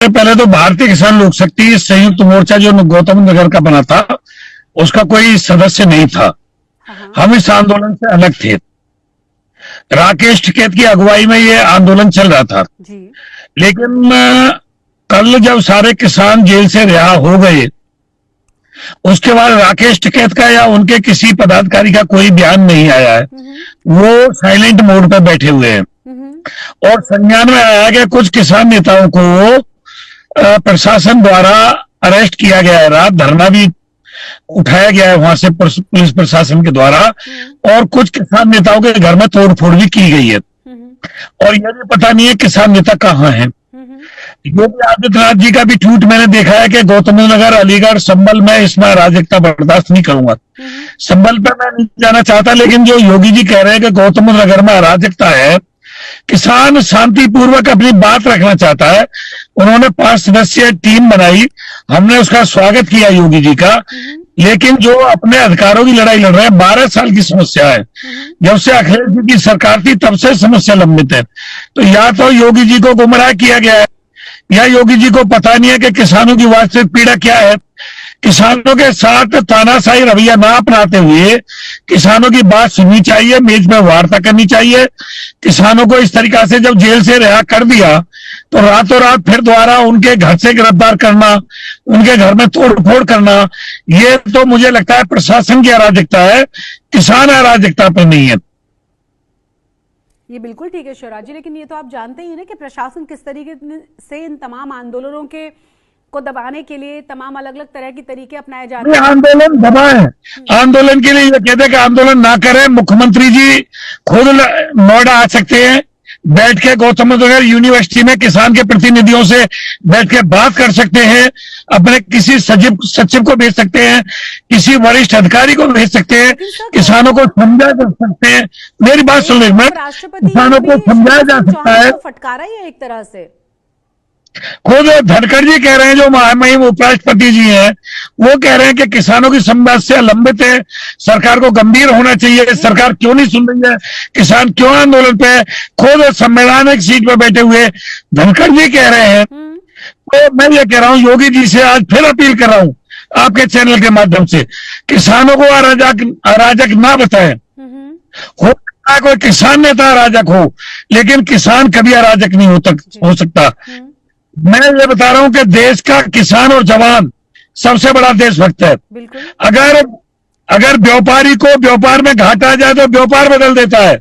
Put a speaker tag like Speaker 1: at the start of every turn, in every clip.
Speaker 1: पहले तो भारतीय किसान लोक शक्ति संयुक्त मोर्चा जो गौतम नगर का बना था, उसका कोई सदस्य नहीं था। हम इस आंदोलन से अलग थे। राकेश टिकैत की अगुवाई में ये आंदोलन चल रहा था
Speaker 2: जी।
Speaker 1: लेकिन कल जब सारे किसान जेल से रिहा हो गए, उसके बाद राकेश टिकैत का या उनके किसी पदाधिकारी का कोई बयान नहीं आया है। वो साइलेंट मोड पर बैठे हुए हैं और संज्ञान में आया कि कुछ किसान नेताओं को प्रशासन द्वारा अरेस्ट किया गया है। रात धरना भी उठाया गया है वहां से पुलिस प्रशासन के द्वारा, और कुछ किसान नेताओं के घर में तोड़फोड़ भी की गई है। और यह भी पता नहीं है किसान नेता कहाँ हैं। योगी आदित्यनाथ जी का भी ट्वीट मैंने देखा है कि गौतम नगर, अलीगढ़, संभल में इसमें अराजकता बर्दाश्त नहीं करूंगा। संभल पे मैं नहीं जाना चाहता, लेकिन जो योगी जी कह रहे हैं कि गौतम नगर में अराजकता है, किसान शांतिपूर्वक अपनी बात रखना चाहता है। उन्होंने 5 सदस्यीय टीम बनाई, हमने उसका स्वागत किया योगी जी का। लेकिन जो अपने अधिकारों की लड़ाई लड़ रहे हैं, 12 साल की समस्या है। जब से अखिलेश जी की सरकार थी तब से समस्या लंबित है। तो या तो योगी जी को गुमराह किया गया है, या योगी जी को पता नहीं है कि किसानों की वास्तविक पीड़ा क्या है। किसानों के साथ तानाशाही रवैया ना अपनाते हुए किसानों की बात सुननी चाहिए, मेज में वार्ता करनी चाहिए। किसानों को इस तरीका से जब जेल से रिहा कर दिया तो रातों रात फिर दोबारा उनके घर से गिरफ्तार करना, उनके घर में तोड़फोड़ करना, ये तो मुझे लगता है प्रशासन की अराजकता है, किसान अराजकता पर नहीं है।
Speaker 2: ये बिल्कुल ठीक है शिवराज जी, लेकिन ये तो आप जानते ही हैं ना कि प्रशासन किस तरीके से इन तमाम आंदोलनों को दबाने के लिए तमाम अलग अलग तरह के तरीके अपनाए जाते हैं।
Speaker 1: आंदोलन दबाए, आंदोलन के लिए ये कहते हैं कि आंदोलन ना करें। मुख्यमंत्री जी खुद नोएडा आ सकते हैं, बैठ के गौतम नगर यूनिवर्सिटी में किसान के प्रतिनिधियों से बैठ के बात कर सकते हैं, अपने किसी सचिव को भेज सकते हैं, किसी वरिष्ठ अधिकारी को भेज सकते हैं, किसानों को समझा जा सकते हैं। मेरी बात सुन लीजिए, किसानों को समझाया जा सकता है।
Speaker 2: फटकारा ही है एक तरह से।
Speaker 1: खुद धनखड़ जी कह रहे हैं, जो महामहिम उपराष्ट्रपति जी हैं, वो कह रहे हैं कि किसानों की समस्या लंबित है, सरकार को गंभीर होना चाहिए। सरकार क्यों नहीं सुन रही है, किसान क्यों आंदोलन पे है? खुद संवैधानिक सीट पर बैठे हुए धनखड़ जी कह रहे हैं। तो मैं ये कह रहा हूं, योगी जी से आज फिर अपील कर रहा हूं आपके चैनल के माध्यम से, किसानों को अराजक ना बताएं। हो सकता है कोई किसान नेता अराजक हो, लेकिन किसान कभी अराजक नहीं हो सकता। मैं ये बता रहा हूं कि देश का किसान और जवान सबसे बड़ा देशभक्त है। अगर व्यापारी को व्यापार में घाटा आ जाए तो व्यापार बदल देता है,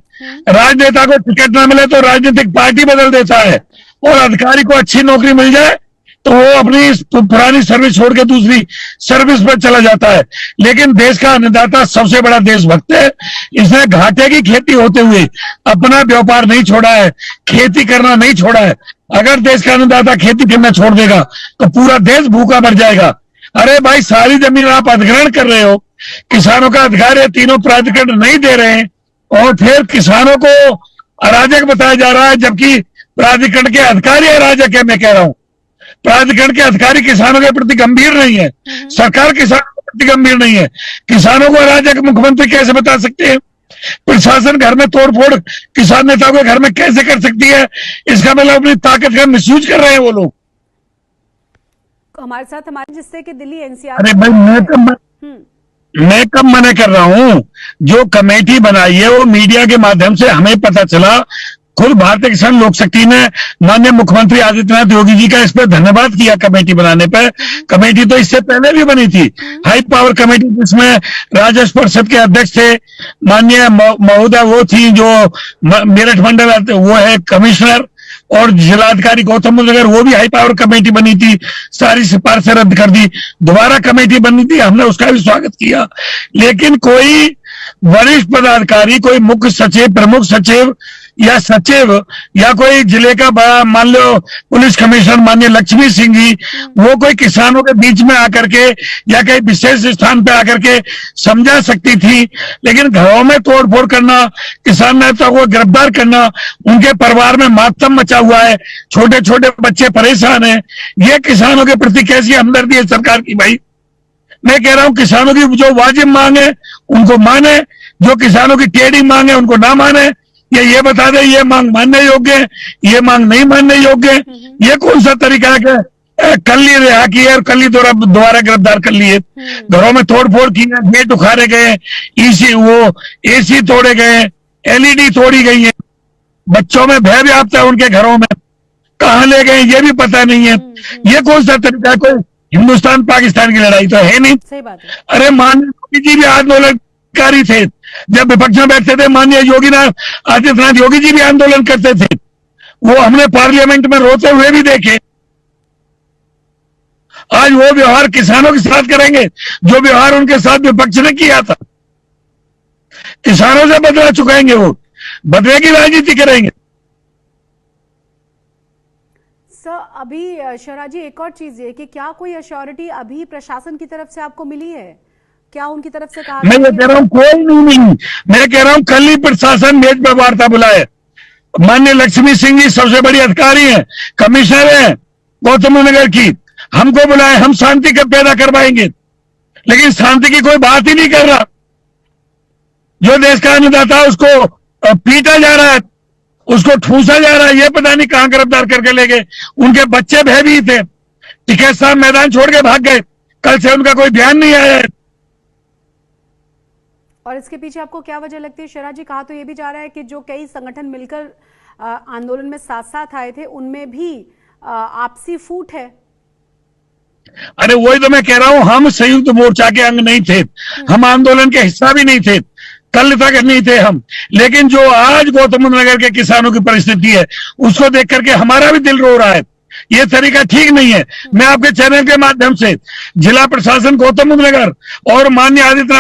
Speaker 1: राजनेता को टिकट ना मिले तो राजनीतिक पार्टी बदल देता है, और अधिकारी को अच्छी नौकरी मिल जाए तो वो अपनी पुरानी सर्विस छोड़ के दूसरी सर्विस पर चला जाता है। लेकिन देश का अन्नदाता सबसे बड़ा देशभक्त है। इसने घाटे की खेती होते हुए अपना व्यापार नहीं छोड़ा है, खेती करना नहीं छोड़ा है। अगर देश का अन्नदाता खेती करना छोड़ देगा तो पूरा देश भूखा मर जाएगा। अरे भाई, सारी जमीन आप अधिग्रहण कर रहे हो, किसानों का अधिकार है, तीनों प्राधिकरण नहीं दे रहे हैं, और फिर किसानों को अराजक बताया जा रहा है, जबकि प्राधिकरण के अधिकारी अराजक है। मैं कह रहा हूं, प्राधिकरण के अधिकारी किसानों के प्रति गंभीर नहीं है, सरकार किसानों के प्रति गंभीर नहीं है। किसानों को अराजक मुख्यमंत्री कैसे बता सकते हैं? प्रशासन घर में तोड़फोड़ किसान नेताओं के घर में कैसे कर सकती है? इसका मतलब अपनी ताकत का मिसयूज कर रहे हैं वो लोग।
Speaker 2: हमारे साथ हमारे जिससे कि दिल्ली एनसीआर।
Speaker 1: अरे भाई, मैं कब मना कर रहा हूं? जो कमेटी बनाई है वो मीडिया के माध्यम से हमें पता चला। खुद भारतीय किसान लोक शक्ति ने माननीय मुख्यमंत्री आदित्यनाथ योगी जी का इस पर धन्यवाद किया कमेटी बनाने पर। कमेटी तो इससे पहले भी बनी थी, हाई पावर कमेटी, जिसमें राजस्व परिषद के अध्यक्ष थे माननीय महोदय, वो थी जो मेरठ मंडल वो है कमिश्नर, और जिलाधिकारी गौतम नगर, वो भी हाई पावर कमेटी बनी थी, सारी सिफारिशें रद्द कर दी, दोबारा कमेटी बनी थी, हमने उसका भी स्वागत किया। लेकिन कोई वरिष्ठ पदाधिकारी, कोई मुख्य सचिव, प्रमुख सचिव या सचिव, या कोई जिले का बड़ा, मान लो पुलिस कमिश्नर माननीय लक्ष्मी सिंह जी, वो कोई किसानों के बीच में आकर के या कहीं विशेष स्थान पे आकर के समझा सकती थी। लेकिन घरों में तोड़फोड़ करना, किसान नेता को गिरफ्तार करना, उनके परिवार में मातम मचा हुआ है, छोटे छोटे बच्चे परेशान हैं, ये किसानों के प्रति कैसी हमदर्दी है सरकार की? भाई, मैं कह रहा हूं, किसानों की जो वाजिब मांग है उनको माने, जो किसानों की टेढ़ी मांग है उनको ना माने। ये बता दे ये मांग मानने योग्य है, ये मांग नहीं मानने योग्य है। ये कौन सा तरीका है कि कल ही रिहा किए और कल ही दोबारा गिरफ्तार कर लिए। घरों में तोड़फोड़ की है, गेट उखाड़े गए, एसी तोड़े गए, एलईडी तोड़ी गई है, बच्चों में भय व्याप्त है उनके घरों में, कहां ले गए ये भी पता नहीं है। ये कौन सा तरीका है? कोई हिंदुस्तान पाकिस्तान की लड़ाई तो है नहीं।
Speaker 2: सही बात है।
Speaker 1: अरे माननीय योगी जी भी आंदोलनकारी थे, जब विपक्ष में बैठते थे माननीय योगीनाथ आदित्यनाथ योगी जी भी आंदोलन करते थे, वो हमने पार्लियामेंट में रोते हुए भी देखे। आज वो व्यवहार किसानों के साथ करेंगे जो व्यवहार उनके साथ विपक्ष ने किया था। किसानों से बदला चुकाएंगे, वो बदले की राजनीति करेंगे।
Speaker 2: सर अभी शौराज जी एक और चीज है कि क्या कोई अश्योरिटी अभी प्रशासन की तरफ से आपको मिली है? क्या उनकी तरफ से कहा?
Speaker 1: मैं ये कह रहा हूं कोई नहीं मिली। मैं कह रहा हूं कल ही प्रशासन मेज पर वार्ता बुलाए। माननीय लक्ष्मी सिंह जी सबसे बड़ी अधिकारी हैं, कमिश्नर हैं गौतमनगर की, हमको बुलाए, हम शांति कब पैदा करवाएंगे। लेकिन शांति की कोई बात ही नहीं कर रहा। जो देश का अन्नदाता उसको पीटा जा रहा है, उसको ठूसा जा रहा है, ये पता नहीं कहां गिरफ्तार करके ले गए। उनके बच्चे भयभीत थे, टिकैत साहब मैदान छोड़ के भाग गए, कल से उनका कोई बयान नहीं आया है।
Speaker 2: और इसके पीछे आपको क्या वजह लगती है शौराज जी? कहा तो ये भी जा रहा है कि जो कई संगठन मिलकर आंदोलन में साथ साथ आए थे उनमें भी आपसी फूट है।
Speaker 1: अरे वही तो मैं कह रहा हूं, हम संयुक्त मोर्चा के अंग नहीं थे, हम आंदोलन के हिस्सा भी नहीं थे, कल तक नहीं थे हम। लेकिन जो आज गौतमनगर के किसानों की परिस्थिति है उसको देख करके हमारा भी दिल रो रहा है। ये तरीका ठीक नहीं है। मैं आपके चैनल के माध्यम से जिला प्रशासन गौतमबुद्ध नगर और माननीय आदित्यनाथ